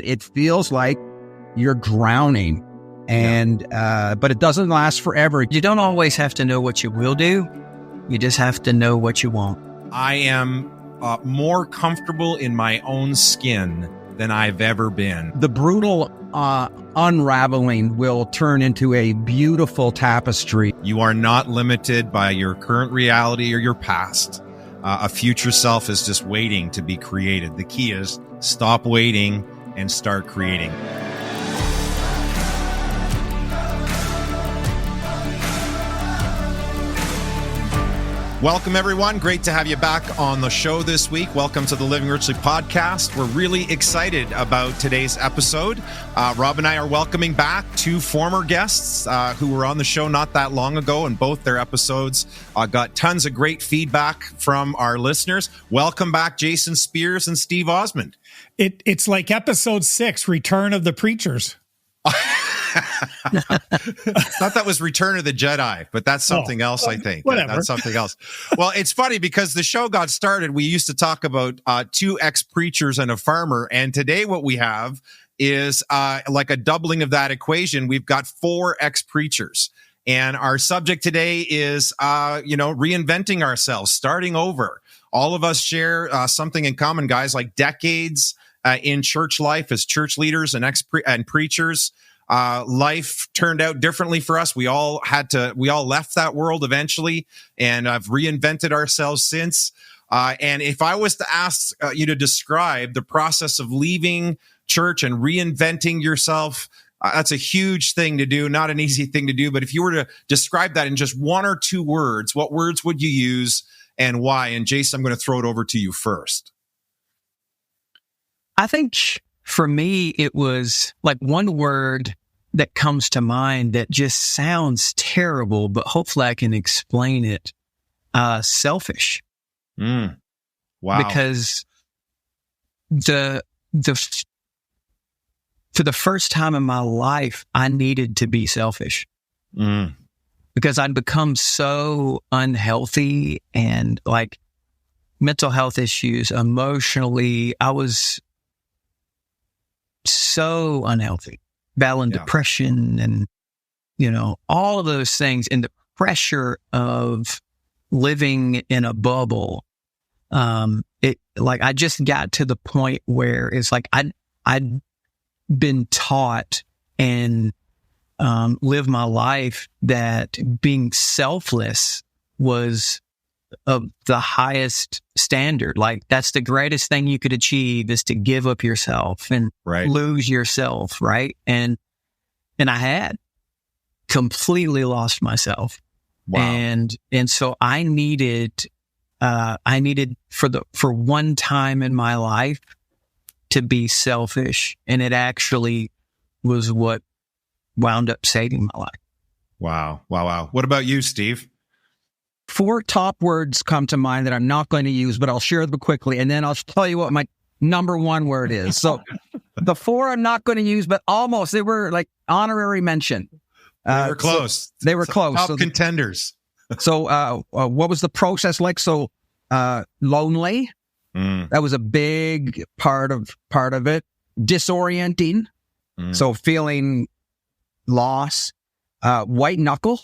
It feels like you're drowning, and but it doesn't last forever. You don't always have to know what you will do. You just have to know what you won't. I am more comfortable in my own skin than I've ever been. The brutal unraveling will turn into a beautiful tapestry. You are not limited by your current reality or your past. A future self is just waiting to be created. The key is stop waiting and start creating. Welcome, everyone. Great to have you back on the show this week. Welcome to the Living Richly podcast. We're really excited about today's episode. Rob and I are welcoming back two former guests who were on the show not that long ago, and both their episodes got tons of great feedback from our listeners. Welcome back, Jason Spears and Steve Osmond. It's like episode 6, Return of the Preachers. Thought that was Return of the Jedi, but that's something else, I think. Whatever. That's something else. Well, it's funny because the show got started. We used to talk about 2 ex-preachers and a farmer, and today what we have is like a doubling of that equation. We've got 4 ex-preachers, and our subject today is, reinventing ourselves, starting over. All of us share something in common, guys, like decades in church life as church leaders and preachers. Life turned out differently for us. We all left that world eventually, and have reinvented ourselves since. And if I was to ask you to describe the process of leaving church and reinventing yourself, that's a huge thing to do, not an easy thing to do. But if you were to describe that in just 1 or 2 words, what words would you use and why? And Jason, I'm going to throw it over to you first. I think for me, it was like one word that comes to mind that just sounds terrible, but hopefully I can explain it. Selfish. Wow. Because for the first time in my life, I needed to be selfish. Because I'd become so unhealthy and like mental health issues, emotionally, I was so unhealthy, battling depression and, all of those things, and the pressure of living in a bubble. I just got to the point where it's like I'd been taught and live my life that being selfless was of the highest standard. Like that's the greatest thing you could achieve, is to give up yourself and lose yourself. Right. And I had completely lost myself. Wow. And so I needed for one time in my life to be selfish. And it actually was what wound up saving my life. Wow. What about you, Steve? 4 top words come to mind that I'm not going to use, but I'll share them quickly, and then I'll tell you what my number 1 word is. So the 4 I'm not going to use, but almost, they were like honorary mention. They were close. They were close. Top contenders. So what was the process like? So lonely. That was a big part of it. Disorienting. So feeling loss. White knuckle.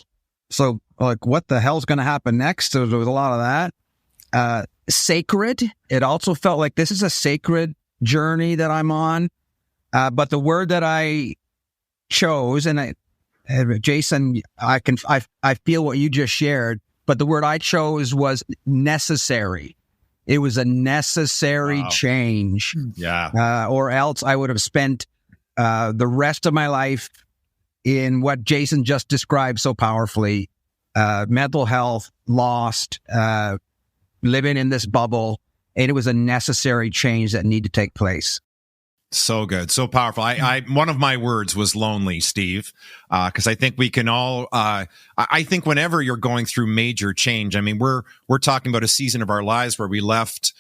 So like, what the hell's going to happen next? So there was a lot of that. Sacred. It also felt like this is a sacred journey that I'm on. But the word that I chose, and Jason, I feel what you just shared, but the word I chose was necessary. It was a necessary change. Yeah. Or else I would have spent the rest of my life in what Jason just described so powerfully. Mental health, lost, living in this bubble. And it was a necessary change that needed to take place. So good. So powerful. I one of my words was lonely, Steve, because I think we can all, I think whenever you're going through major change, I mean, we're talking about a season of our lives where we left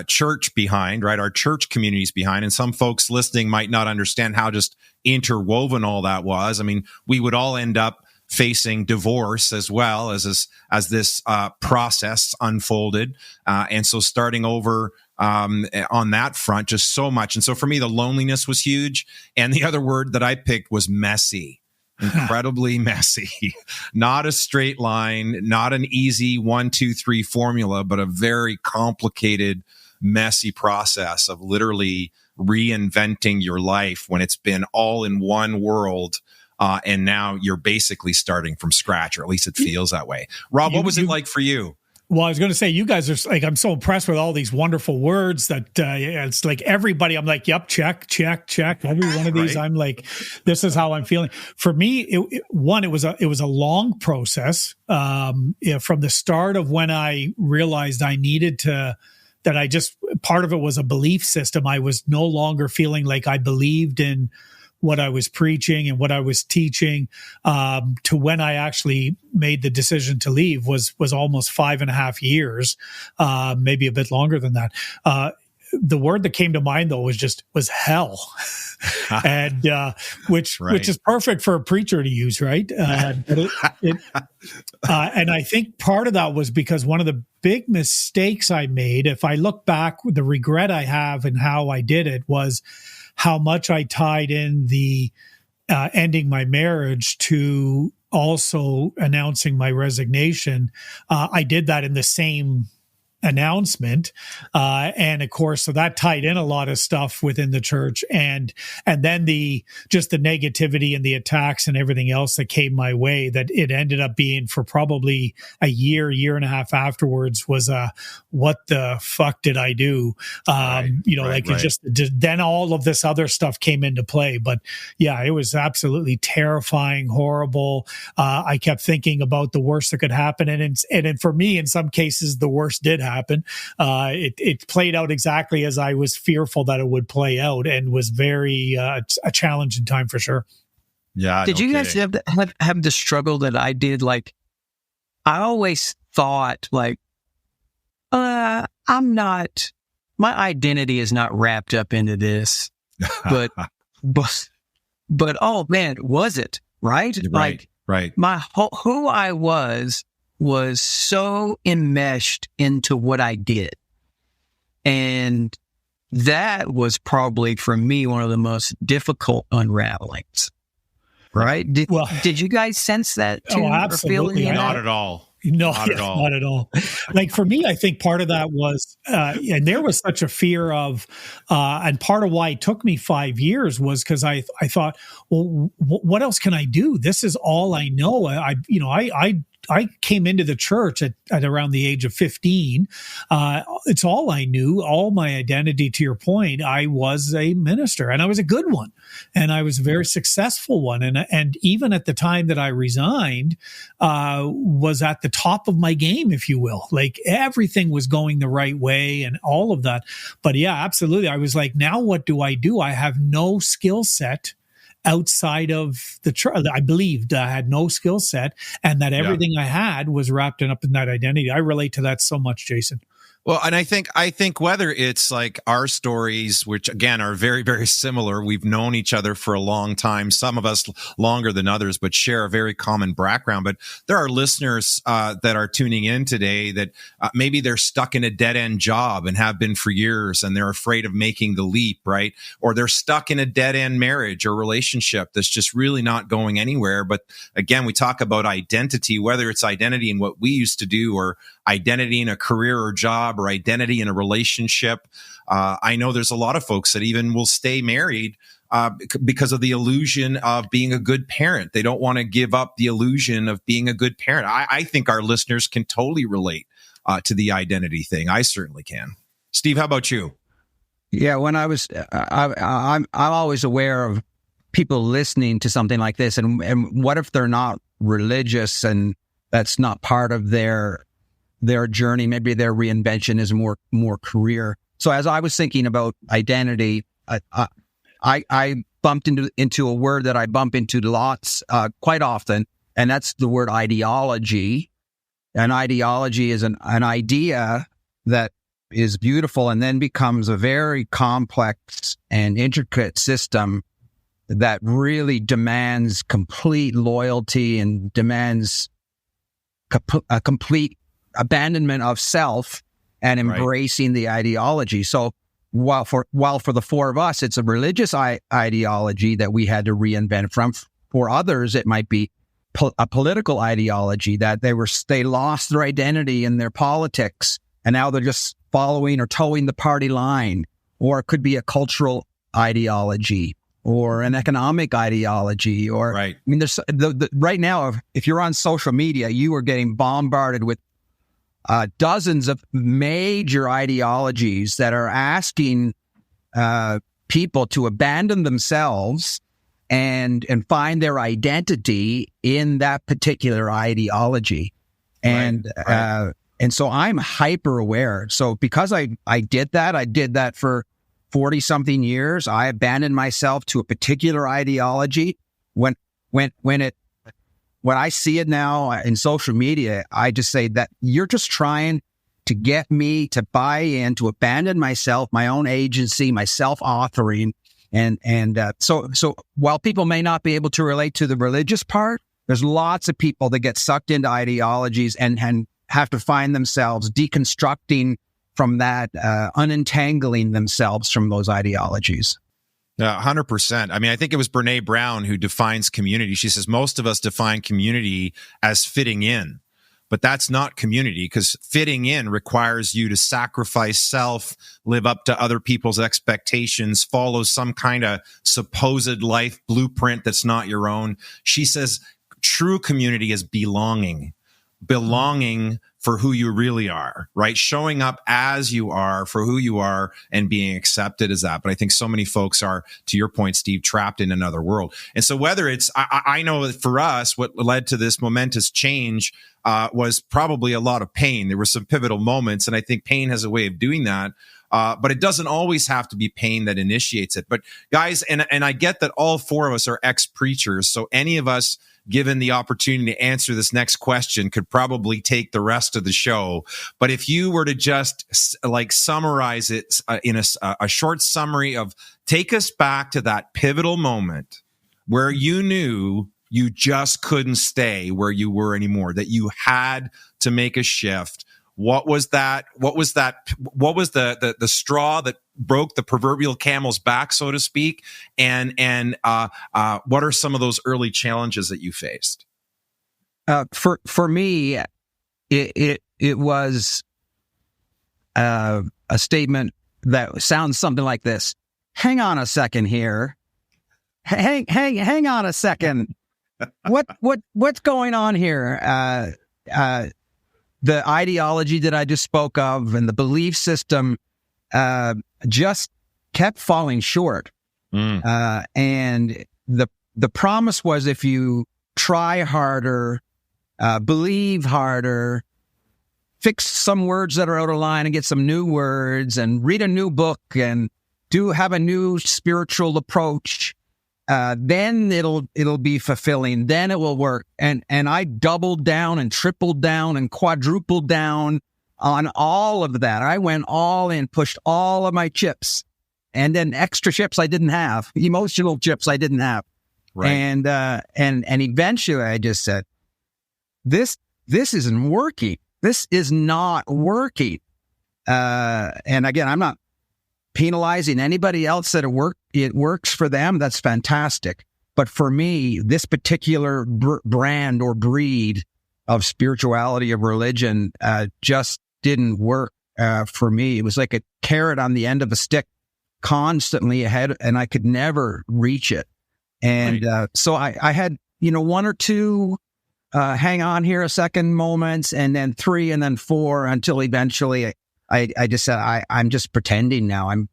church behind, right? Our church communities behind. And some folks listening might not understand how just interwoven all that was. I mean, we would all end up facing divorce as well as this process unfolded. And so starting over on that front, just so much. And so for me, the loneliness was huge. And the other word that I picked was messy. Incredibly messy. Not a straight line, not an easy 1, 2, 3 formula, but a very complicated, messy process of literally reinventing your life when it's been all in one world. And now you're basically starting from scratch, or at least it feels that way. Rob, what was it like for you? Well, I was going to say, you guys are like, I'm so impressed with all these wonderful words that it's like everybody, I'm like, yep, check. Every one of these, right. I'm like, this is how I'm feeling. For me, it was a long process from the start of when I realized I needed to, part of it was a belief system. I was no longer feeling like I believed in what I was preaching and what I was teaching, to when I actually made the decision to leave was almost 5.5 years, maybe a bit longer than that. The word that came to mind though was hell, and which is perfect for a preacher to use, right? And I think part of that was because one of the big mistakes I made, if I look back, the regret I have and how I did it was how much I tied in the ending my marriage to also announcing my resignation. I did that in the same announcement. And of course, so that tied in a lot of stuff within the church. And then just the negativity and the attacks and everything else that came my way, that it ended up being for probably a year and a half afterwards was what the fuck did I do? Then all of this other stuff came into play. But yeah, it was absolutely terrifying, horrible. I kept thinking about the worst that could happen. And for me, in some cases, the worst did happen. It played out exactly as I was fearful that it would play out, and was very a challenging time for sure. Yeah. Did you guys have the struggle that I did? Like, I always thought like, I'm not, my identity is not wrapped up into this, but oh man, was it right? Right. My who I was so enmeshed into what I did. And that was probably for me one of the most difficult unravelings. Right? Did you guys sense that too? Oh, absolutely. Not at all. No, not at all. Like for me, I think part of that was, and there was such a fear of, and part of why it took me 5 years was because I thought, well, what else can I do? This is all I know. I came into the church at around the age of 15. It's all I knew, all my identity. To your point, I was a minister, and I was a good one, and I was a very successful one. And even at the time that I resigned, was at the top of my game, if you will. Like everything was going the right way and all of that. But yeah, absolutely. I was like, now what do? I have no skill set outside of the church. I believed I had no skill set, and that everything I had was wrapped up in that identity. I relate to that so much, Jason. Well, and I think whether it's like our stories, which again are very, very similar, we've known each other for a long time, some of us longer than others, but share a very common background. But there are listeners that are tuning in today that maybe they're stuck in a dead end job and have been for years, and they're afraid of making the leap, right? Or they're stuck in a dead end marriage or relationship that's just really not going anywhere. But again, we talk about identity, whether it's identity in what we used to do, or identity in a career or job, or identity in a relationship. I know there's a lot of folks that even will stay married because of the illusion of being a good parent. They don't want to give up the illusion of being a good parent. I think our listeners can totally relate to the identity thing. I certainly can. Steve, how about you? Yeah, when I'm always aware of people listening to something like this, and what if they're not religious and that's not part of their journey? Maybe their reinvention is more career. So as I was thinking about identity, I bumped into a word that I bump into lots, quite often, and that's the word ideology. An ideology is an idea that is beautiful and then becomes a very complex and intricate system that really demands complete loyalty and demands a complete abandonment of self and embracing the ideology. So while for the four of us, it's a religious ideology that we had to reinvent from. For others, it might be a political ideology that they lost their identity in their politics, and now they're just following or towing the party line. Or it could be a cultural ideology or an economic ideology. Or I mean, there's right now, if you're on social media, you are getting bombarded with dozens of major ideologies that are asking people to abandon themselves and find their identity in that particular ideology. And so I'm hyper aware. So because I did that for 40 something years. I abandoned myself to a particular ideology. When I see it now in social media, I just say that you're just trying to get me to buy in, to abandon myself, my own agency, my self-authoring. So while people may not be able to relate to the religious part, there's lots of people that get sucked into ideologies and have to find themselves deconstructing from that, unentangling themselves from those ideologies. 100%. I mean, I think it was Brene Brown who defines community. She says most of us define community as fitting in, but that's not community, because fitting in requires you to sacrifice self, live up to other people's expectations, follow some kind of supposed life blueprint that's not your own. She says true community is belonging for who you really are, right? Showing up as you are for who you are and being accepted as that. But I think so many folks are, to your point, Steve, trapped in another world. And so whether it's, I know that for us, what led to this momentous change was probably a lot of pain. There were some pivotal moments, and I think pain has a way of doing that. But it doesn't always have to be pain that initiates it. But guys, and I get that all four of us are ex-preachers, so any of us given the opportunity to answer this next question could probably take the rest of the show. But if you were to just like summarize it in a short summary of, take us back to that pivotal moment where you knew you just couldn't stay where you were anymore, that you had to make a shift. What was that? What was the straw that broke the proverbial camel's back, so to speak? And what are some of those early challenges that you faced? For me, it was a statement that sounds something like this: "Hang on a second here. Hang on a second. What's going on here?" The ideology that I just spoke of and the belief system just kept falling short. And the promise was, if you try harder, believe harder, fix some words that are out of line and get some new words, and read a new book and have a new spiritual approach, then it'll be fulfilling. Then it will work. And I doubled down and tripled down and quadrupled down on all of that. I went all in, pushed all of my chips, and then extra chips I didn't have, emotional chips I didn't have. Right. And eventually I just said, this isn't working. This is not working. And again, I'm not penalizing anybody else that it works for them. That's fantastic. But for me, this particular brand or breed of spirituality, of religion, just didn't work for me. It was like a carrot on the end of a stick, constantly ahead, and I could never reach it. And so I had, one or two hang on here a second moments, and then 3, and then 4, until eventually I just said, I'm just pretending now. I'm.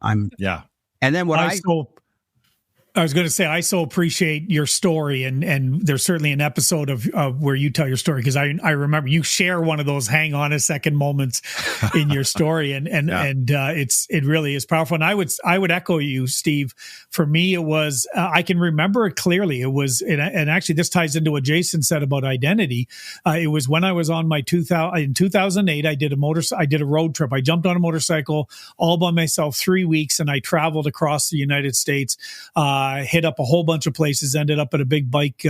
And then what I was going to say, I so appreciate your story, and there's certainly an episode of where you tell your story, because I remember you share one of those hang on a second moments in your story, and it really is powerful. And I would echo you, Steve. For me, it was I can remember it clearly. It was, and actually this ties into what Jason said about identity. It was when I was on my in 2008. I did a road trip. I jumped on a motorcycle all by myself 3 weeks, and I traveled across the United States. hit up a whole bunch of places, ended up at a big bike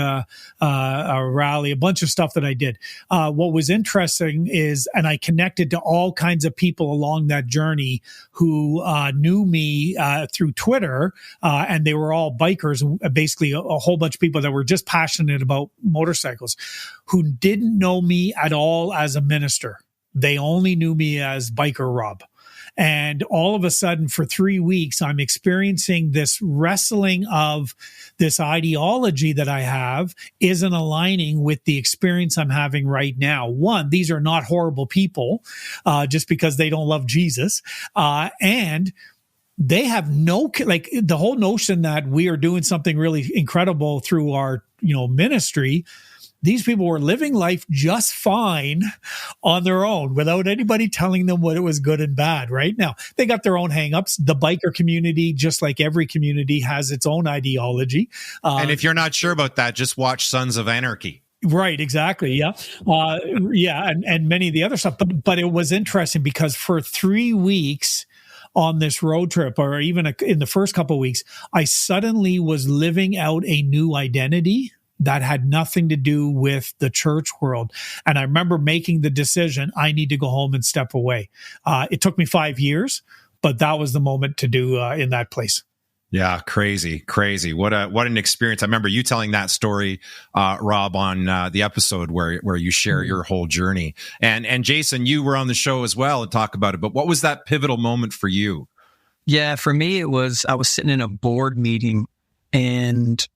rally, a bunch of stuff that I did. What was interesting is, and I connected to all kinds of people along that journey who knew me through Twitter, and they were all bikers, basically a whole bunch of people that were just passionate about motorcycles, who didn't know me at all as a minister. They only knew me as Biker Rob. And all of a sudden, for 3 weeks, I'm experiencing this wrestling of this ideology that I have isn't aligning with the experience I'm having right now. One, these are not horrible people just because they don't love Jesus. And they have no, like, the whole notion that we are doing something really incredible through our, ministry. These people were living life just fine on their own without anybody telling them what it was good and bad. Right now, they got their own hangups. The biker community, just like every community, has its own ideology. And if you're not sure about that, just watch Sons of Anarchy. Right, exactly. Yeah. And many of the other stuff. But it was interesting because for 3 weeks on this road trip, or even in the first couple of weeks, I suddenly was living out a new identity that had nothing to do with the church world. And I remember making the decision, I need to go home and step away. It took me 5 years, but that was the moment to do in that place. Yeah, crazy. What an experience. I remember you telling that story, Rob, on the episode where you share your whole journey. And Jason, you were on the show as well and talk about it, but what was that pivotal moment for you? Yeah, for me, I was sitting in a board meeting, and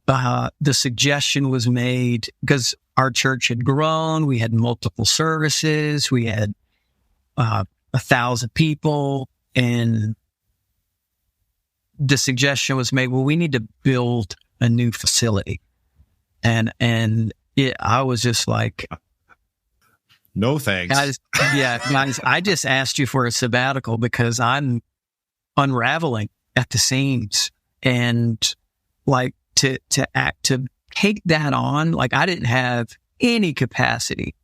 the suggestion was made, because our church had grown, we had multiple services, we had 1,000 people, and the suggestion was made, well, we need to build a new facility. And I was just like, no thanks. Guys, I just asked you for a sabbatical because I'm unraveling at the seams, and like to take that on, like I didn't have any capacity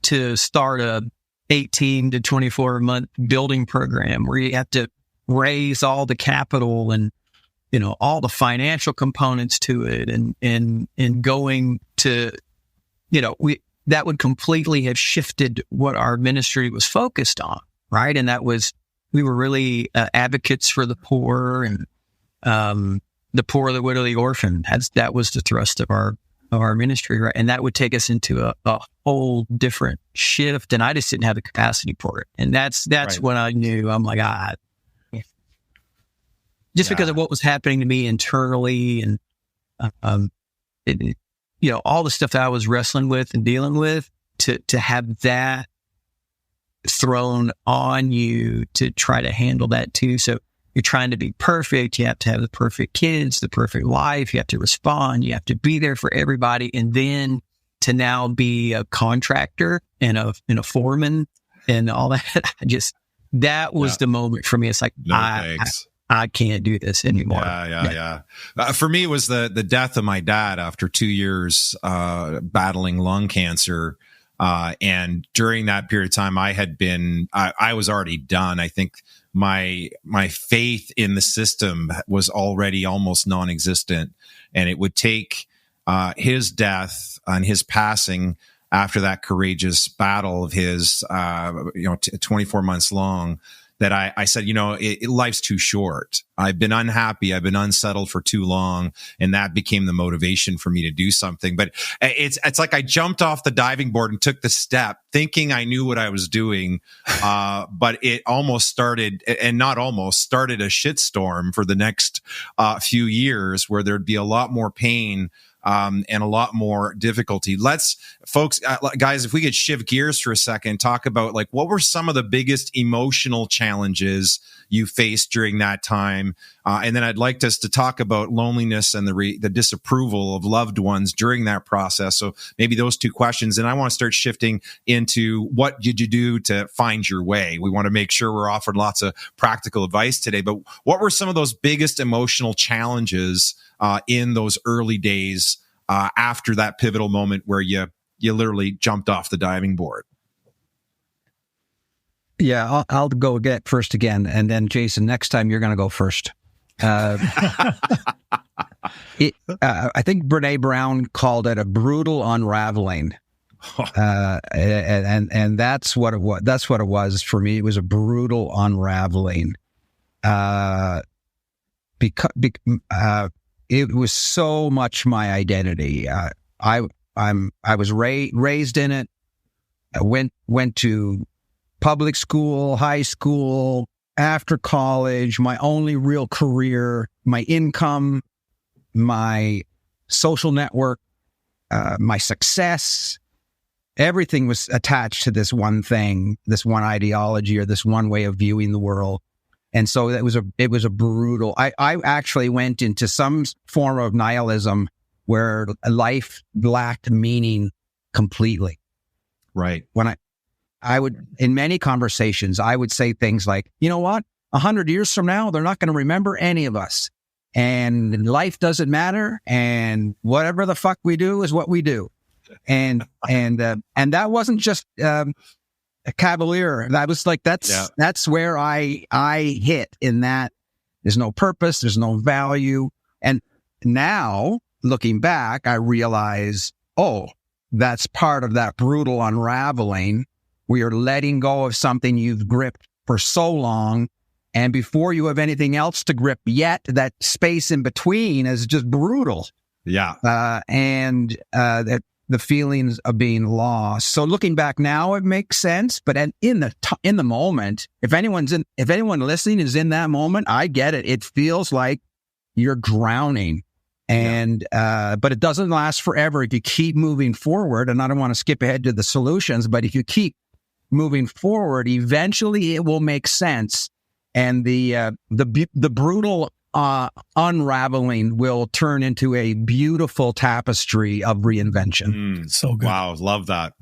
to start a 18 to 24 month building program where you have to raise all the capital and, all the financial components to it, and going to, that would completely have shifted what our ministry was focused on. Right. And we were really advocates for the poor, and, the poor, the widow, the orphan. That was the thrust of our ministry, right? And that would take us into a whole different shift, and I just didn't have the capacity for it. And that's right. When I knew, I'm like, because of what was happening to me internally, and all the stuff that I was wrestling with and dealing with, to have that thrown on you to try to handle that too. So you're trying to be perfect. You have to have the perfect kids, the perfect life. You have to respond. You have to be there for everybody. And then to now be a contractor and a foreman and all that, that was the moment for me. It's like, I can't do this anymore. Yeah. For me, it was the death of my dad after 2 years battling lung cancer. And during that period of time, I was already done. I think my faith in the system was already almost non-existent, and it would take his death and his passing after that courageous battle of his 24 months long, that I said, life's too short. I've been unhappy. I've been unsettled for too long. And that became the motivation for me to do something. But it's like I jumped off the diving board and took the step thinking I knew what I was doing. But it started a shitstorm for the next few years, where there'd be a lot more pain and a lot more difficulty. Folks, guys, if we could shift gears for a second, talk about what were some of the biggest emotional challenges you faced during that time. And then I'd like us to talk about loneliness and the disapproval of loved ones during that process. So maybe those two questions. And I want to start shifting into what did you do to find your way? We want to make sure we're offering lots of practical advice today. But what were some of those biggest emotional challenges in those early days after that pivotal moment where you literally jumped off the diving board? Yeah, I'll go first again, and then Jason, next time you're going to go first. I think Brene Brown called it a brutal unraveling. And that's what it was. That's what it was for me. It was a brutal unraveling. Because it was so much my identity. I was raised in it. I went to public school, high school, after college, my only real career, my income, my social network, my success, everything was attached to this one thing, this one ideology, or this one way of viewing the world. And so it was a brutal, I actually went into some form of nihilism where life lacked meaning completely. Right. When I would, in many conversations, I would say things like, you know what, 100 years from now, they're not going to remember any of us. And life doesn't matter. And whatever the fuck we do is what we do. And that wasn't just a cavalier. That was like, that's where I hit in that. There's no purpose. There's no value. And now looking back, I realize, that's part of that brutal unraveling. We are letting go of something you've gripped for so long. And before you have anything else to grip yet, that space in between is just brutal. Yeah. And the feelings of being lost. So looking back now, it makes sense. But in the moment, if anyone listening is in that moment, I get it. It feels like you're drowning. And, but it doesn't last forever if you keep moving forward. And I don't want to skip ahead to the solutions, but if you keep moving forward, eventually it will make sense. And the brutal, unraveling will turn into a beautiful tapestry of reinvention. So good. Wow. Love that.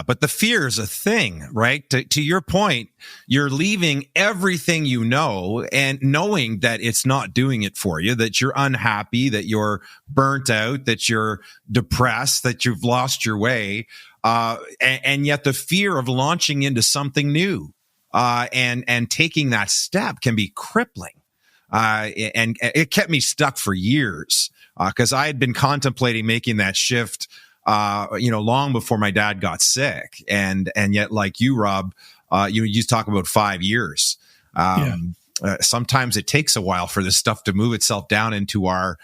But the fear is a thing, right? To your point, you're leaving everything you know and knowing that it's not doing it for you, that you're unhappy, that you're burnt out, that you're depressed, that you've lost your way. And yet the fear of launching into something new, and taking that step can be crippling. And it kept me stuck for years, because I had been contemplating making that shift, long before my dad got sick. And yet, like you, Rob, you talk about 5 years. Sometimes it takes a while for this stuff to move itself down into our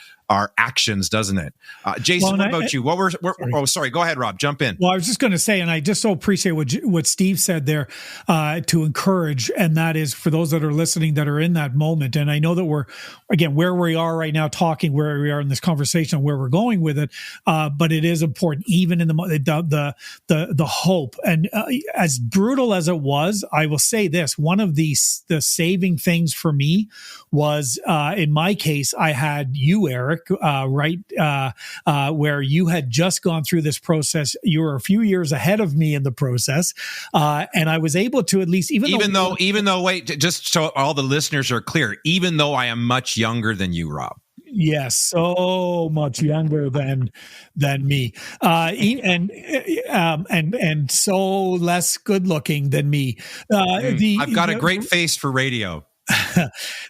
actions, doesn't it? Jason, what about you? Sorry. Go ahead, Rob. Jump in. Well, I was just going to say, and I just so appreciate what Steve said there, to encourage, and that is for those that are listening that are in that moment. And I know that we're, again, where we are right now, talking where we are in this conversation, where we're going with it. But it is important, even in the hope. And as brutal as it was, I will say this: one of the saving things for me was, in my case, I had you, Eric, where you had just gone through this process. You were a few years ahead of me in the process, and I was able to at least, even though, wait, just so all the listeners are clear, even though I am much younger than you, Rob. Yes, so much younger than me, and so less good looking than me. I've got a great face for radio.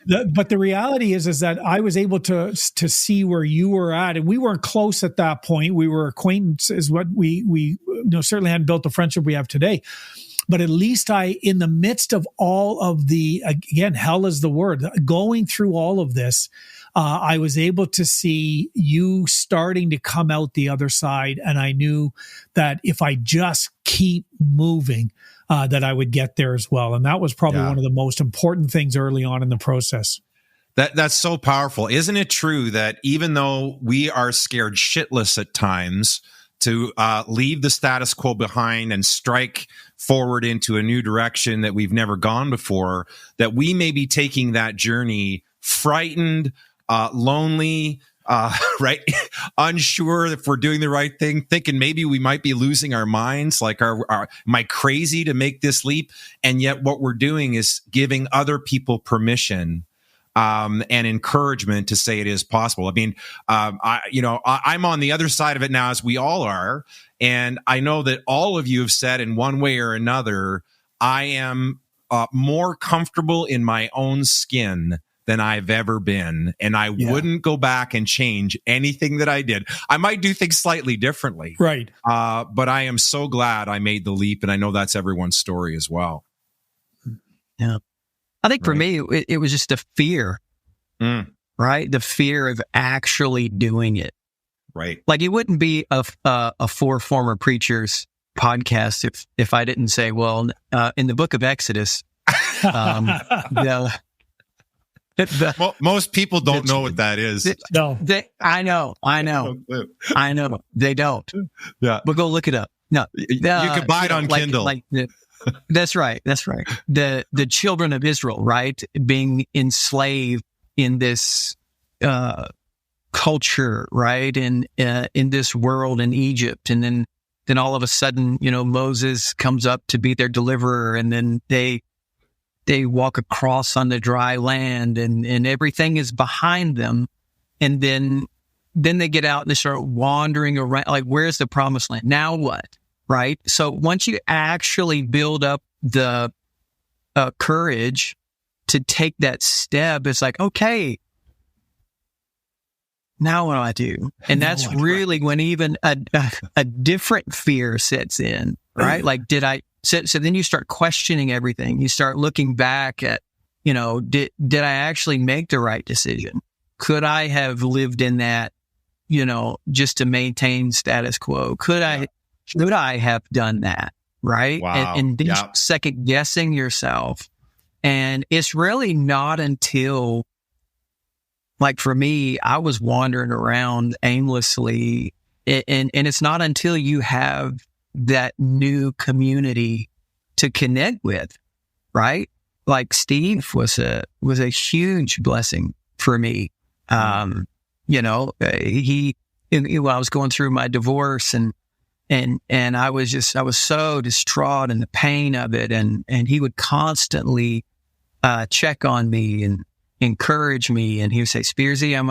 But the reality is that I was able to see where you were at, and we weren't close at that point. We were acquaintances. What we certainly hadn't built the friendship we have today. But at least in the midst of all of the, again, hell is the word, going through all of this, I was able to see you starting to come out the other side. And I knew that if I just keep moving, that I would get there as well. And that was probably one of the most important things early on in the process. That's so powerful. Isn't it true that even though we are scared shitless at times to leave the status quo behind and strike forward into a new direction that we've never gone before, that we may be taking that journey frightened, lonely, right? Unsure if we're doing the right thing, thinking maybe we might be losing our minds, like am I crazy to make this leap? And yet what we're doing is giving other people permission and encouragement to say it is possible. I mean, I'm on the other side of it now, as we all are. And I know that all of you have said in one way or another, I am more comfortable in my own skin than I've ever been. And I wouldn't go back and change anything that I did. I might do things slightly differently. Right. But I am so glad I made the leap. And I know that's everyone's story as well. Yeah. I think for me, it was just a fear, right? The fear of actually doing it. Right. Like, it wouldn't be a Four Former Preachers podcast if I didn't say, well, in the book of Exodus, most people don't know what that is. No, I know. They don't. Yeah, but go look it up. No, you can buy it on Kindle. That's right. The children of Israel, right, being enslaved in this culture, right, in this world in Egypt, and then all of a sudden, Moses comes up to be their deliverer, and then they walk across on the dry land, and everything is behind them. And then they get out and they start wandering around. Like, where's the promised land? Now what? Right? So once you actually build up the courage to take that step, it's like, okay, now what do I do? And that's really when even a different fear sets in, right? Like, so then you start questioning everything. You start looking back at, did I actually make the right decision? Could I have lived in that, just to maintain status quo? Should I have done that? Right. Wow. And then second guessing yourself. And it's really not until, like, for me, I was wandering around aimlessly, and it's not until you have that new community to connect with, right? Like, Steve was a huge blessing for me. I was going through my divorce, and I was so distraught in the pain of it, and he would constantly check on me and encourage me, and he would say, Spearsy, I'm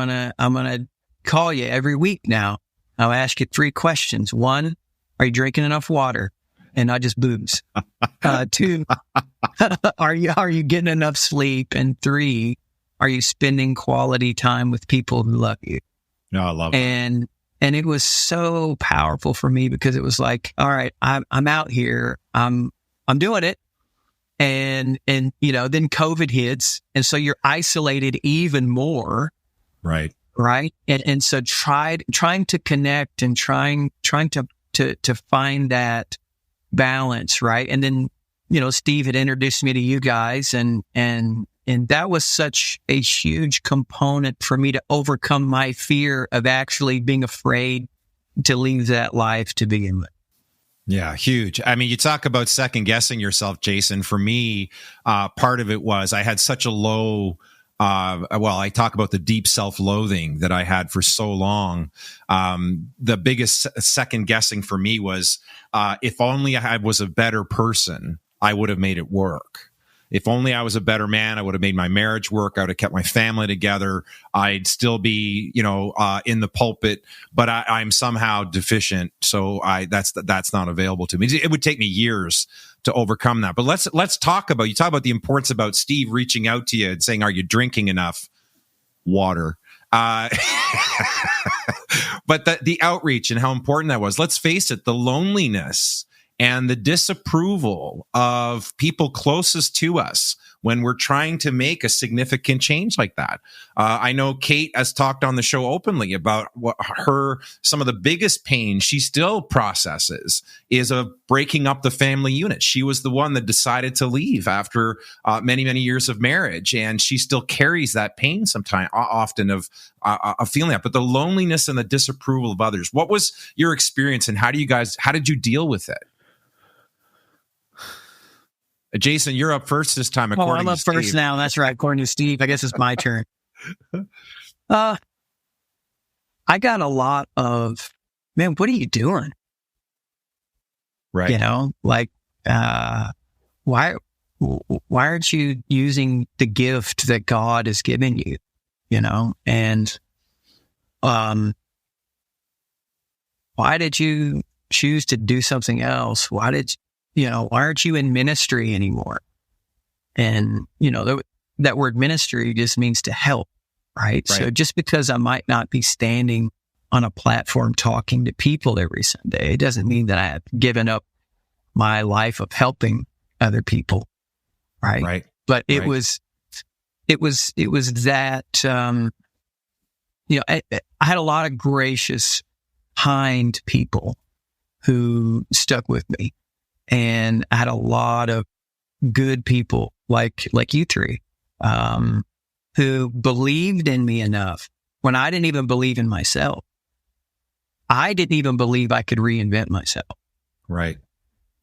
gonna call you every week now. I'll ask you 3 questions. 1, are you drinking enough water and not just booze? 2, are you getting enough sleep? And 3, are you spending quality time with people who love you? No, I love that. And it was so powerful for me, because it was like, all right, I'm out here, I'm doing it. And then COVID hits, and so you're isolated even more. Right. Right. And so trying to connect and trying to find that balance, right? And then, Steve had introduced me to you guys, and that was such a huge component for me to overcome my fear of actually being afraid to leave that life to begin with. Yeah, huge. I mean, you talk about second guessing yourself, Jason. For me, part of it was I had such a low, I talk about the deep self-loathing that I had for so long. The biggest second guessing for me was, if only I was a better person, I would have made it work. If only I was a better man, I would have made my marriage work. I would have kept my family together. I'd still be, in the pulpit, but I'm somehow deficient. So that's not available to me. It would take me years to overcome that. But let's talk about, you talk about the importance about Steve reaching out to you and saying, are you drinking enough water? But the outreach and how important that was. Let's face it, the loneliness and the disapproval of people closest to us when we're trying to make a significant change like that. I know Kate has talked on the show openly about what some of the biggest pain she still processes is of breaking up the family unit. She was the one that decided to leave after many, many years of marriage, and she still carries that pain often of feeling that. But the loneliness and the disapproval of others, what was your experience, and how did you deal with it? Jason, you're up first this time. I'm up first now. That's right. According to Steve, I guess it's my turn. I got a lot of, man, what are you doing? Right. Why aren't you using the gift that God has given you? And why did you choose to do something else? Why aren't you in ministry anymore? And, that word ministry just means to help, right? So just because I might not be standing on a platform talking to people every Sunday, it doesn't mean that I have given up my life of helping other people, right? But it was that, I had a lot of gracious, kind people who stuck with me, and I had a lot of good people like you three, who believed in me enough when I didn't even believe in myself. I didn't even believe I could reinvent myself. Right.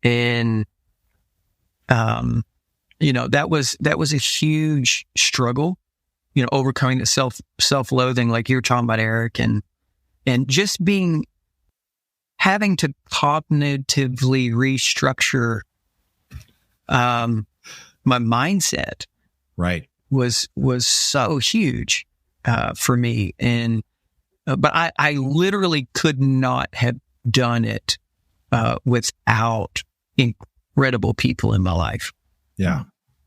And, that was a huge struggle, overcoming the self-loathing, like you were talking about, Eric, and just having to cognitively restructure, my mindset. Right. Was so huge, for me. And, but I literally could not have done it, without incredible people in my life. Yeah.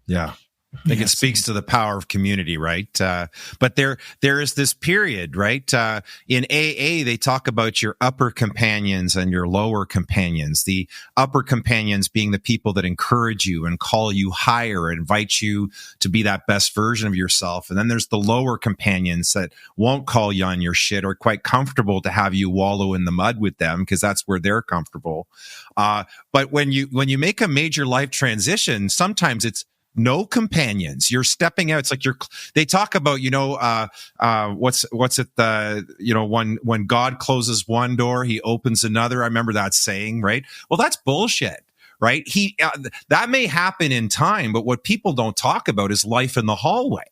Yeah. I think it speaks to the power of community, right? But there is this period, right? In AA, they talk about your upper companions and your lower companions. The upper companions being the people that encourage you and call you higher, invite you to be that best version of yourself. And then there's the lower companions that won't call you on your shit, or quite comfortable to have you wallow in the mud with them because that's where they're comfortable. But when you make a major life transition, sometimes it's no companions. You're stepping out. It's like they talk about, what's it? When God closes one door, he opens another. I remember that saying, right? Well, that's bullshit, right? That may happen in time, but what people don't talk about is life in the hallway,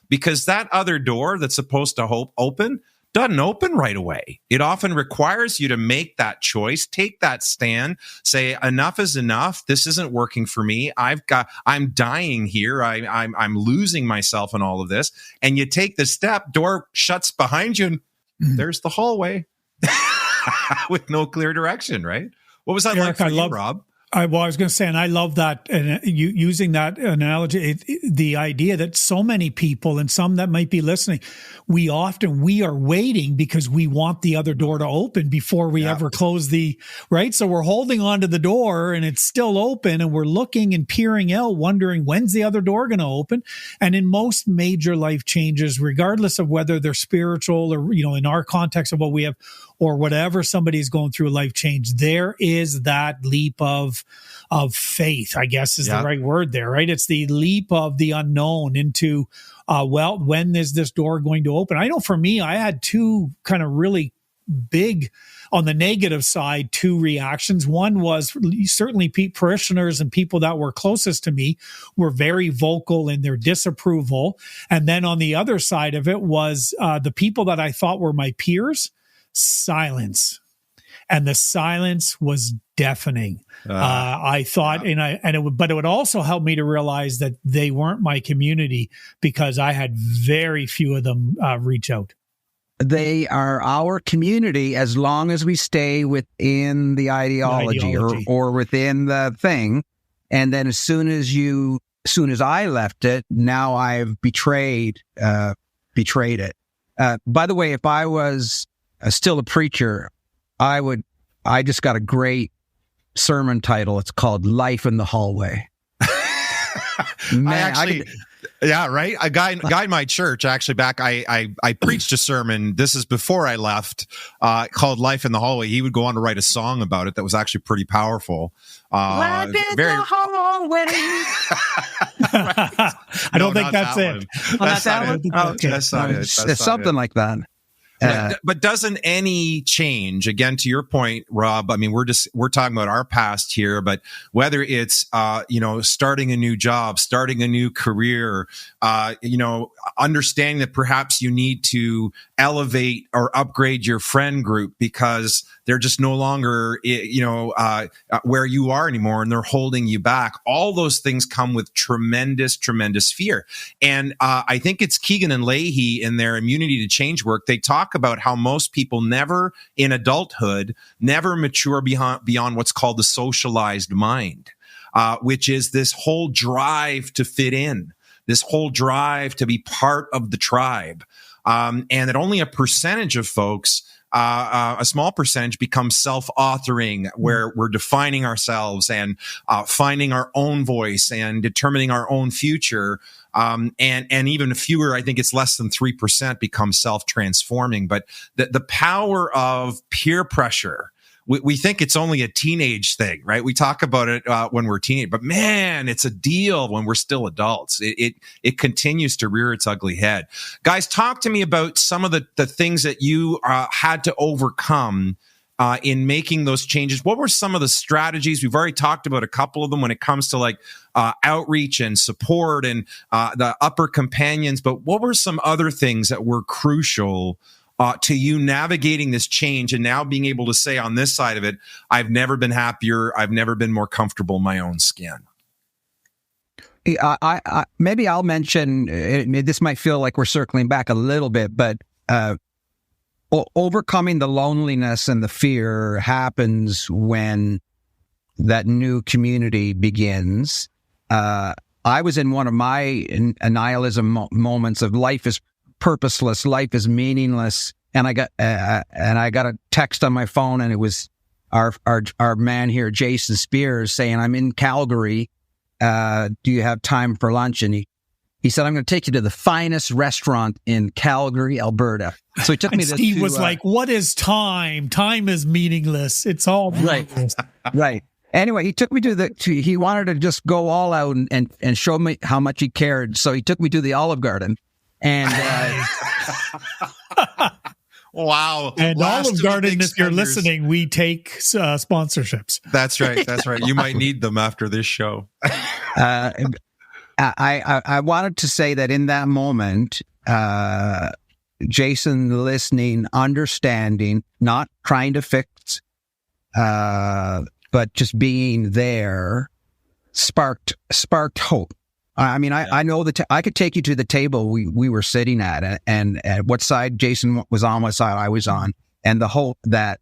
because that other door that's supposed to open doesn't open right away. It often requires you to make that choice, take that stand, say enough is enough. This isn't working for me. I'm dying here. I'm losing myself in all of this. And you take the step, door shuts behind you, and there's the hallway with no clear direction, right? What was that like for you, Rob? I was going to say, and I love that, and using that analogy, the idea that so many people, and some that might be listening, we are waiting because we want the other door to open before we ever close right? So we're holding on to the door and it's still open, and we're looking and peering out, wondering when's the other door going to open. And in most major life changes, regardless of whether they're spiritual or, in our context of what we have, or whatever somebody's going through a life change, there is that leap of faith, I guess is the right word there, right? It's the leap of the unknown into, when is this door going to open? I know for me, I had two kind of really big, on the negative side, two reactions. One was certainly parishioners and people that were closest to me were very vocal in their disapproval. And then on the other side of it was the people that I thought were my peers, silence. And the silence was deafening. I thought, but it would also help me to realize that they weren't my community, because I had very few of them reach out. They are our community as long as we stay within the ideology. Or within the thing. And then as soon as I left it, now I've betrayed it. By the way, if I was still a preacher, I just got a great sermon title. It's called Life in the Hallway. Man, right. A guy in my church, actually, I preached a sermon. This is before I left, called Life in the Hallway. He would go on to write a song about it that was actually pretty powerful. Life in the hallway. I don't think that's it. That's not it. Okay. That's not it. It's something like that. But doesn't any change, again, to your point, Rob, I mean, we're talking about our past here, but whether it's, starting a new job, starting a new career, understanding that perhaps you need to elevate or upgrade your friend group because they're just no longer, where you are anymore, and they're holding you back. All those things come with tremendous, tremendous fear. And I think it's Keegan and Leahy in their immunity to change work. They talk about how most people never in adulthood, never mature beyond what's called the socialized mind, which is this whole drive to fit in. this whole drive to be part of the tribe. And that only a percentage of folks, a small percentage, become self-authoring, where we're defining ourselves and finding our own voice and determining our own future. And even fewer, I think it's less than 3%, become self-transforming. But the power of peer pressure, we think it's only a teenage thing, right? We talk about it when we're teenage, but man, it's a deal when we're still adults. It continues to rear its ugly head. Guys, talk to me about some of the things that you had to overcome in making those changes. What were some of the strategies? We've already talked about a couple of them when it comes to like outreach and support and the upper companions, but what were some other things that were crucial to you navigating this change and now being able to say on this side of it, I've never been happier, I've never been more comfortable in my own skin? Maybe I'll mention, this might feel like we're circling back a little bit, but overcoming the loneliness and the fear happens when that new community begins. I was in one of my nihilism moments of life is purposeless, life is meaningless, and I got a text on my phone, and it was our man here, Jason Spears, saying, "I'm in Calgary. Do you have time for lunch?" And he said, "I'm going to take you to the finest restaurant in Calgary, Alberta." So he took me. Steve was like, "What is time? Time is meaningless. It's all meaningless." Right. Anyway, he took me he wanted to just go all out and show me how much he cared. So he took me to the Olive Garden. And wow. And Olive Garden, if you're listening, we take sponsorships. That's right. That's right. You might need them after this show. I wanted to say that in that moment, Jason listening, understanding, not trying to fix, but just being there, sparked hope. I mean, I know that I could take you to the table we were sitting at, and what side Jason was on, what side I was on, and the hope that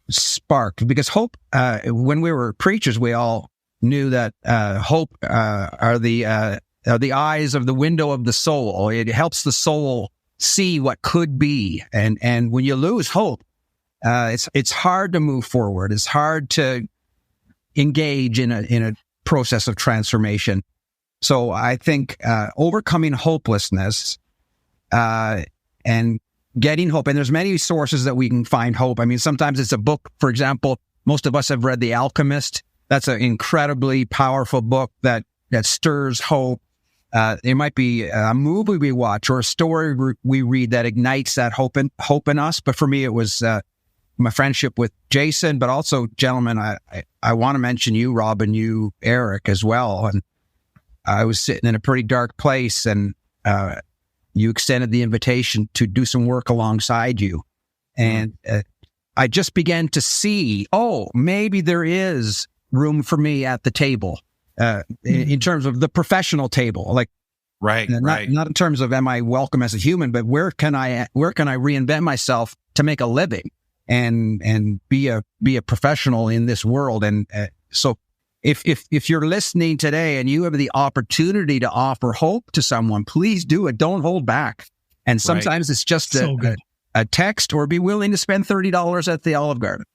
sparked. Because hope, when we were preachers, we all knew that hope are the eyes of the window of the soul. It helps the soul see what could be, and when you lose hope, it's hard to move forward. It's hard to engage in a process of transformation. So I think overcoming hopelessness and getting hope, and there's many sources that we can find hope. I mean, sometimes it's a book. For example, most of us have read The Alchemist. That's an incredibly powerful book that stirs hope. It might be a movie we watch or a story we read that ignites that hope in us. But for me, it was my friendship with Jason, but also, gentlemen, I want to mention you, Rob, and you, Eric, as well. And I was sitting in a pretty dark place, and you extended the invitation to do some work alongside you. And I just began to see, maybe there is room for me at the table, in terms of the professional table. Like, right. Not in terms of am I welcome as a human, but where can I reinvent myself to make a living and be a professional in this world. And so if you're listening today and you have the opportunity to offer hope to someone, please do it. Don't hold back. And sometimes it's just a text, or be willing to spend $30 at the Olive Garden.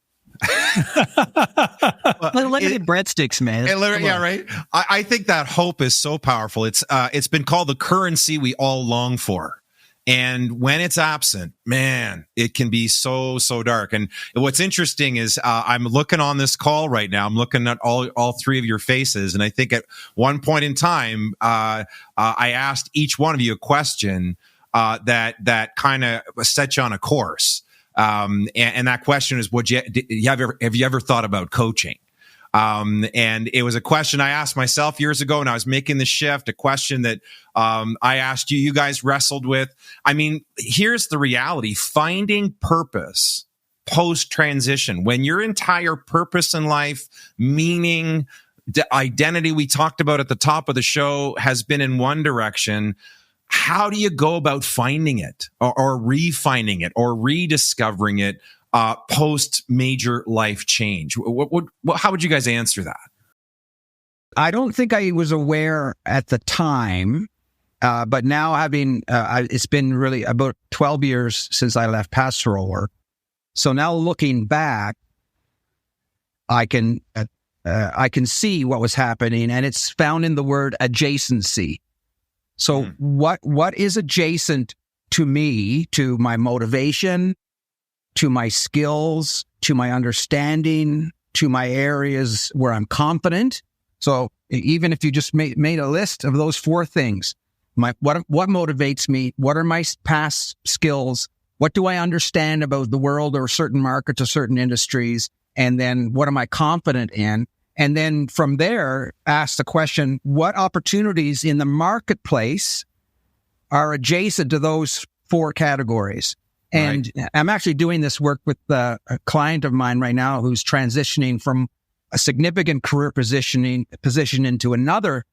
Limited breadsticks, man. Yeah, right. I think that hope is so powerful. It's been called the currency we all long for. And when it's absent, man, it can be so dark. And what's interesting is I'm looking on this call right now. I'm looking at all three of your faces. And I think at one point in time, I asked each one of you a question that kind of set you on a course. And that question is, have you ever thought about coaching? And it was a question I asked myself years ago when I was making the shift, a question that I asked you guys wrestled with. I mean, here's the reality: finding purpose post-transition, when your entire purpose in life, meaning, the identity we talked about at the top of the show has been in one direction. How do you go about finding it or refining it or rediscovering it post major life change? How would you guys answer that? I don't think I was aware at the time, but now having, it's been really about 12 years since I left pastoral work. So now looking back, I can see what was happening, and it's found in the word adjacency. So what is adjacent to me, to my motivation, to my skills, to my understanding, to my areas where I'm confident? So even if you just made a list of those 4 things, what motivates me? What are my past skills? What do I understand about the world or certain markets or certain industries? And then what am I confident in? And then from there, ask the question, what opportunities in the marketplace are adjacent to those 4 categories? And I'm actually doing this work with a client of mine right now who's transitioning from a significant career position into another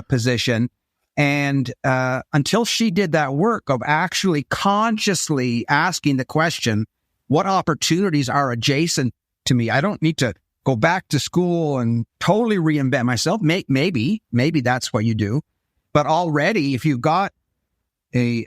position. And until she did that work of actually consciously asking the question, what opportunities are adjacent to me? I don't need to go back to school and totally reinvent myself. Maybe that's what you do. But already, if you've got a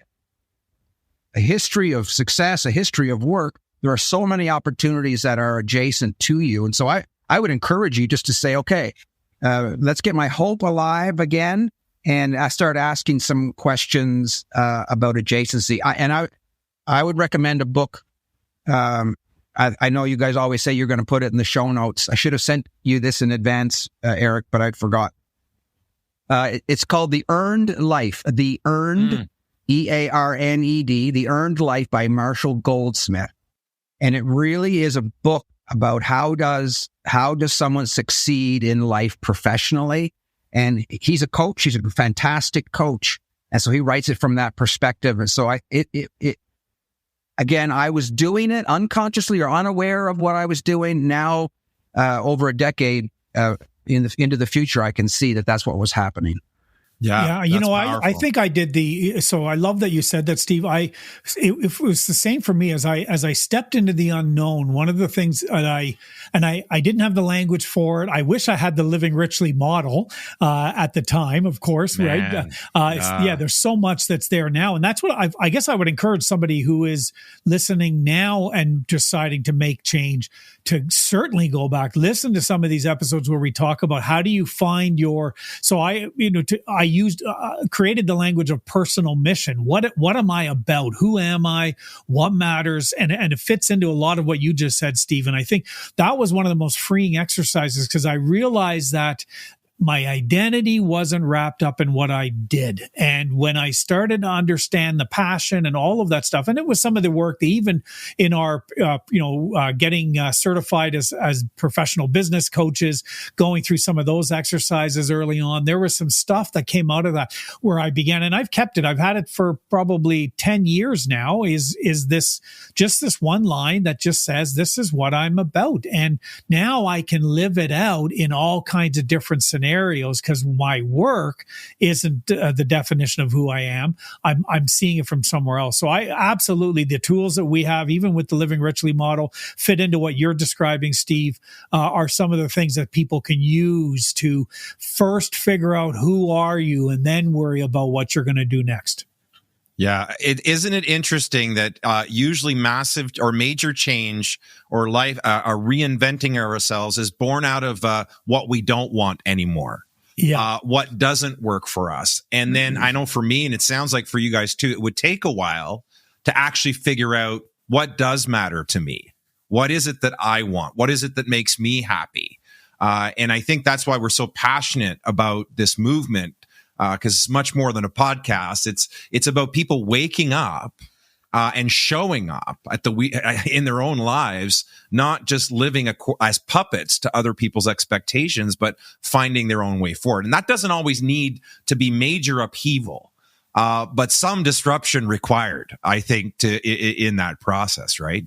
history of success, a history of work, there are so many opportunities that are adjacent to you. And so I would encourage you just to say, okay, let's get my hope alive again. And I start asking some questions about adjacency. I would recommend a book. I know you guys always say you're going to put it in the show notes. I should have sent you this in advance, Eric, but I forgot. It's called The Earned Life. The Earned, E-A-R-N-E-D, The Earned Life by Marshall Goldsmith. And it really is a book about how does someone succeed in life professionally. And he's a coach. He's a fantastic coach. And so he writes it from that perspective. And so again, I was doing it unconsciously or unaware of what I was doing. Now, over a decade into the future, I can see that that's what was happening. Yeah. You know, I think I did so I love that you said that, Steve. It was the same for me as I stepped into the unknown. One of the things that I didn't have the language for it. I wish I had the Living Richly model, at the time, of course, right? There's so much that's there now. And that's what I guess I would encourage somebody who is listening now and deciding to make change to certainly go back, listen to some of these episodes where we talk about how do you find I created the language of personal mission. What am I about? Who am I? What matters? And it fits into a lot of what you just said, Stephen. I think that was one of the most freeing exercises because I realized that my identity wasn't wrapped up in what I did. And when I started to understand the passion and all of that stuff, and it was some of the work that even in our, getting certified as professional business coaches, going through some of those exercises early on, there was some stuff that came out of that where I began, and I've kept it. I've had it for probably 10 years now, is this one line that just says, this is what I'm about. And now I can live it out in all kinds of different scenarios because my work isn't the definition of who I am. I'm seeing it from somewhere else. So I absolutely, the tools that we have, even with the Living Richly model, fit into what you're describing, Steve, are some of the things that people can use to first figure out who are you and then worry about what you're going to do next. Yeah. Isn't it interesting that usually massive or major change or life, reinventing ourselves is born out of what we don't want anymore. Yeah. What doesn't work for us. And then I know for me, and it sounds like for you guys too, it would take a while to actually figure out what does matter to me. What is it that I want? What is it that makes me happy? And I think that's why we're so passionate about this movement. Because it's much more than a podcast. It's about people waking up and showing up in their own lives, not just living as puppets to other people's expectations, but finding their own way forward. And that doesn't always need to be major upheaval, but some disruption required, I think, in that process, right?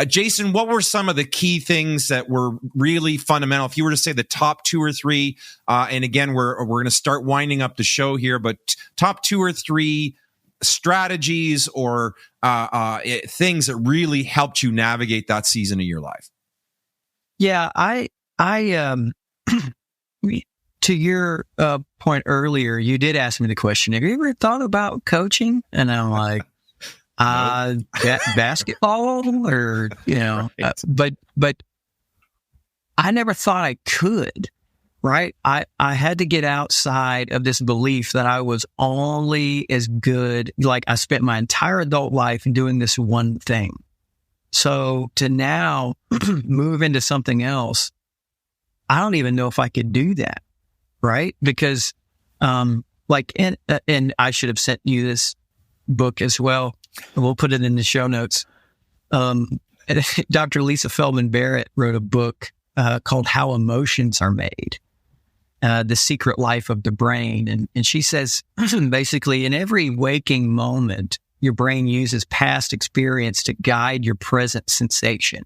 Jason, what were some of the key things that were really fundamental? If you were to say the top 2 or 3, and again, we're going to start winding up the show here, but top 2 or 3 strategies or things that really helped you navigate that season of your life. Yeah, to your point earlier, you did ask me the question, have you ever thought about coaching? And I'm like, basketball or, right. But I never thought I could, right? I had to get outside of this belief that I was only as good, like I spent my entire adult life doing this one thing. So to now move into something else, I don't even know if I could do that, right? Because, and I should have sent you this book as well. We'll put it in the show notes. Dr. Lisa Feldman Barrett wrote a book called How Emotions Are Made, The Secret Life of the Brain. And she says, basically, in every waking moment, your brain uses past experience to guide your present sensation.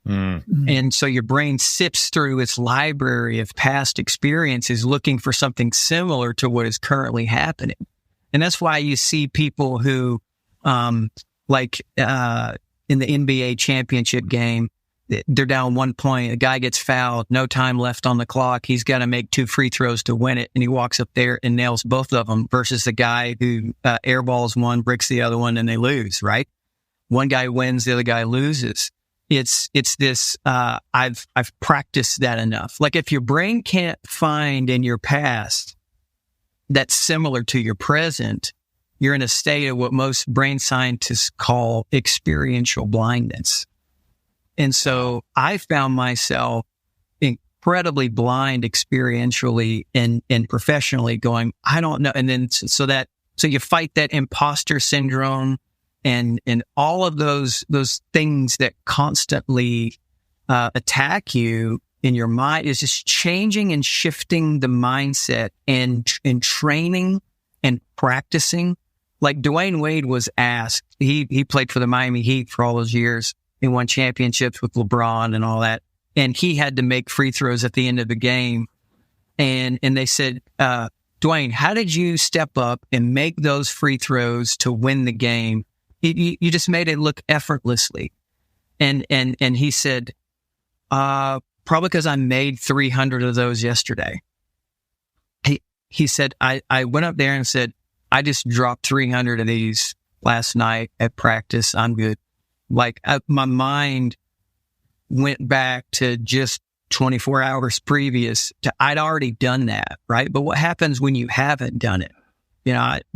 Mm. And so your brain sifts through its library of past experiences looking for something similar to what is currently happening. And that's why you see people who, in the NBA championship game, they're down 1 point. A guy gets fouled, no time left on the clock. He's got to make 2 free throws to win it. And he walks up there and nails both of them versus the guy who airballs one, bricks the other one, and they lose, right? One guy wins, the other guy loses. It's this, I've practiced that enough. Like if your brain can't find in your past that's similar to your present, you're in a state of what most brain scientists call experiential blindness. And so I found myself incredibly blind experientially and professionally going, I don't know. And then so you fight that imposter syndrome and all of those things that constantly attack you in your mind is just changing and shifting the mindset and training and practicing. Like Dwayne Wade was asked, he played for the Miami Heat for all those years. He won championships with LeBron and all that. And he had to make free throws at the end of the game. And they said, Dwayne, how did you step up and make those free throws to win the game? You just made it look effortlessly. And he said, probably because I made 300 of those yesterday. He said, I went up there and said, I just dropped 300 of these last night at practice. I'm good. Like my mind went back to just 24 hours previous to I'd already done that, right? But what happens when you haven't done it?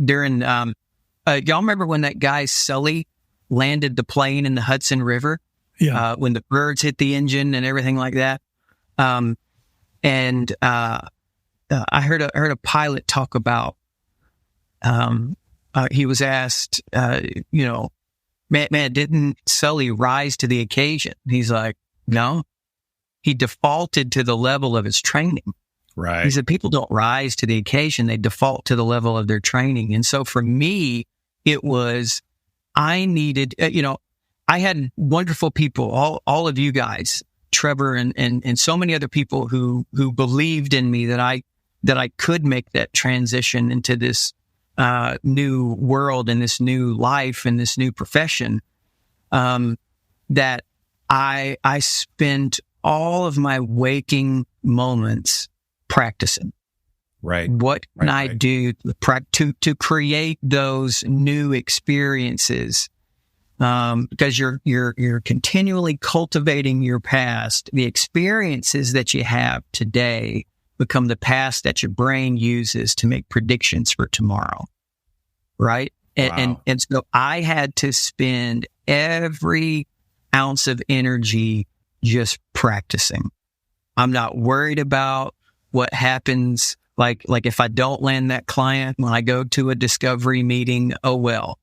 During y'all remember when that guy Sully landed the plane in the Hudson River? Yeah. When the birds hit the engine and everything like that. I heard a pilot talk about. He was asked, man, didn't Sully rise to the occasion? He's like, no, he defaulted to the level of his training. Right. He said, people don't rise to the occasion. They default to the level of their training. And so for me, it was, I needed, I had wonderful people, all of you guys, Trevor and so many other people who believed in me that I could make that transition into this new world and this new life and this new profession, that I spent all of my waking moments practicing. Right. What can I do to create those new experiences? Because you're continually cultivating your past. The experiences that you have today become the past that your brain uses to make predictions for tomorrow. Right. Wow. And so I had to spend every ounce of energy just practicing. I'm not worried about what happens. Like if I don't land that client when I go to a discovery meeting, oh well,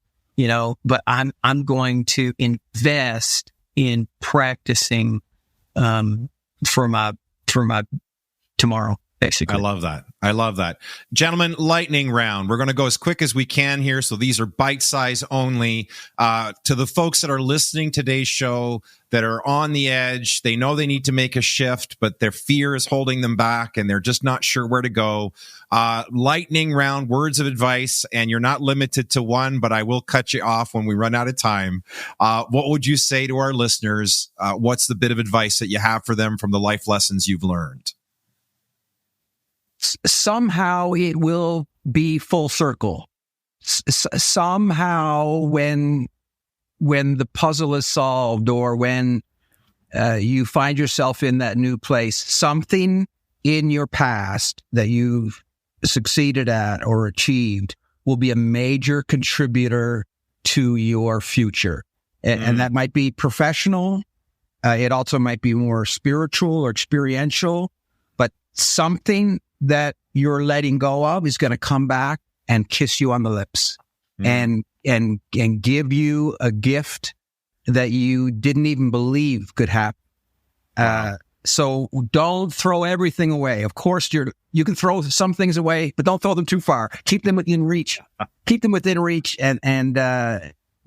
but I'm going to invest in practicing, for my tomorrow. Basically. I love that. Gentlemen, lightning round. We're going to go as quick as we can here. So these are bite size only. To the folks that are listening to today's show that are on the edge, they know they need to make a shift, but their fear is holding them back and they're just not sure where to go. Lightning round, words of advice, and you're not limited to one, but I will cut you off when we run out of time. What would you say to our listeners? What's the bit of advice that you have for them from the life lessons you've learned? somehow it will be full circle. Somehow when the puzzle is solved, or when you find yourself in that new place, something in your past that you've succeeded at or achieved will be a major contributor to your future. And that might be professional. It also might be more spiritual or experiential, but something that you're letting go of is going to come back and kiss you on the lips and give you a gift that you didn't even believe could happen. So don't throw everything away. Of course, you can throw some things away, but don't throw them too far. Keep them within reach. Keep them within reach. And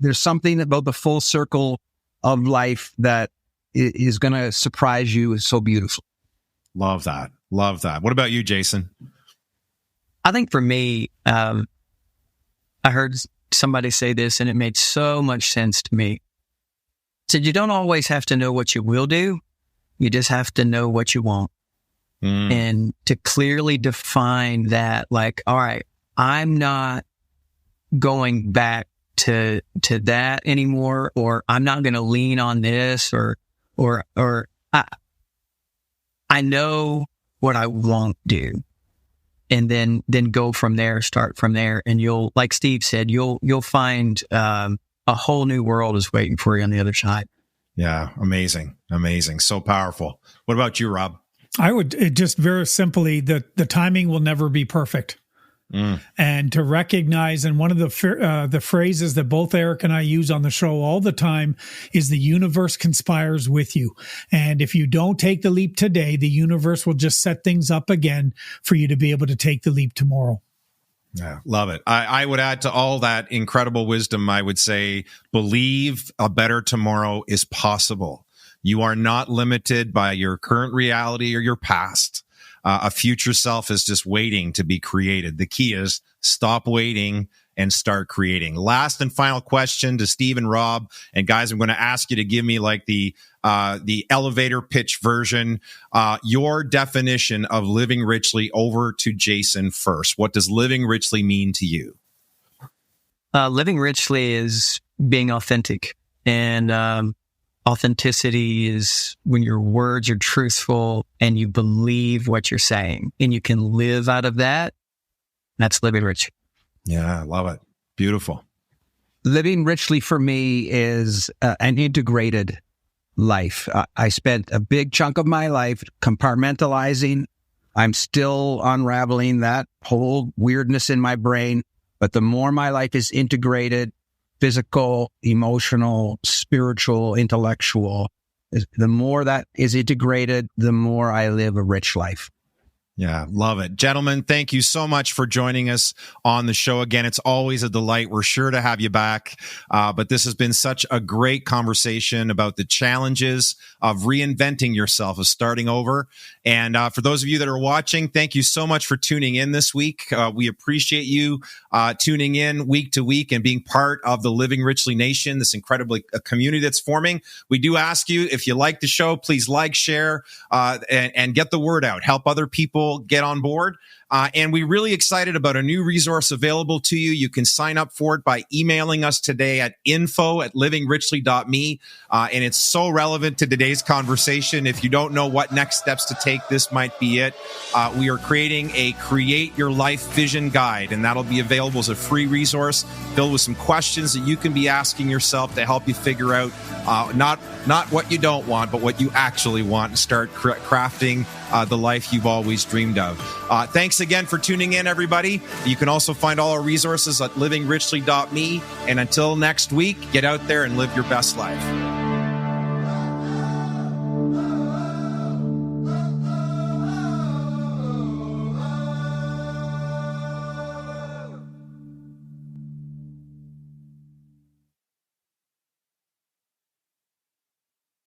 there's something about the full circle of life that is going to surprise you. It's so beautiful. Love that. Love that. What about you, Jason? I think for me, I heard somebody say this and it made so much sense to me. It said, you don't always have to know what you will do. You just have to know what you want. And to clearly define that, like, all right, I'm not going back to that anymore, or I'm not going to lean on this, or I know what I won't do. And then go from there, start from there. And you'll, like Steve said, you'll find, a whole new world is waiting for you on the other side. Yeah. Amazing. Amazing. So powerful. What about you, Rob? I would just very simply, the timing will never be perfect. And to recognize, and one of the phrases that both Eric and I use on the show all the time is the universe conspires with you. And if you don't take the leap today, the universe will just set things up again for you to be able to take the leap tomorrow. Yeah, love it. I would add to all that incredible wisdom, I would say, believe a better tomorrow is possible. You are not limited by your current reality or your past. A future self is just waiting to be created. The key is stop waiting and start creating. Last and final question to Steve and Rob. And guys, I'm going to ask you to give me like the elevator pitch version. Your definition of living richly, over to Jason first. What does living richly mean to you? Living richly is being authentic. And authenticity is when your words are truthful and you believe what you're saying and you can live out of that. That's living rich. Yeah, I love it. Beautiful. Living richly for me is an integrated life. I spent a big chunk of my life compartmentalizing. I'm still unraveling that whole weirdness in my brain. But the more my life is integrated, physical, emotional, spiritual, intellectual, the more that is integrated, the more I live a rich life. Yeah, love it. Gentlemen, thank you so much for joining us on the show. Again, it's always a delight. We're sure to have you back. But this has been such a great conversation about the challenges of reinventing yourself, of starting over. And for those of you that are watching, thank you so much for tuning in this week. We appreciate you tuning in week to week and being part of the Living Richly Nation, this incredible community that's forming. We do ask you, if you like the show, please like, share, and get the word out. Help other people get on board. And we're really excited about a new resource available to you. You can sign up for it by emailing us today at info@livingrichlly.me. And it's so relevant to today's conversation. If you don't know what next steps to take, this might be it. We are creating a Create Your Life Vision Guide, and that'll be available as a free resource filled with some questions that you can be asking yourself to help you figure out not what you don't want, but what you actually want, and start crafting the life you've always dreamed of. Thanks again for tuning in, everybody. You can also find all our resources at livingrichlly.me. And until next week, get out there and live your best life.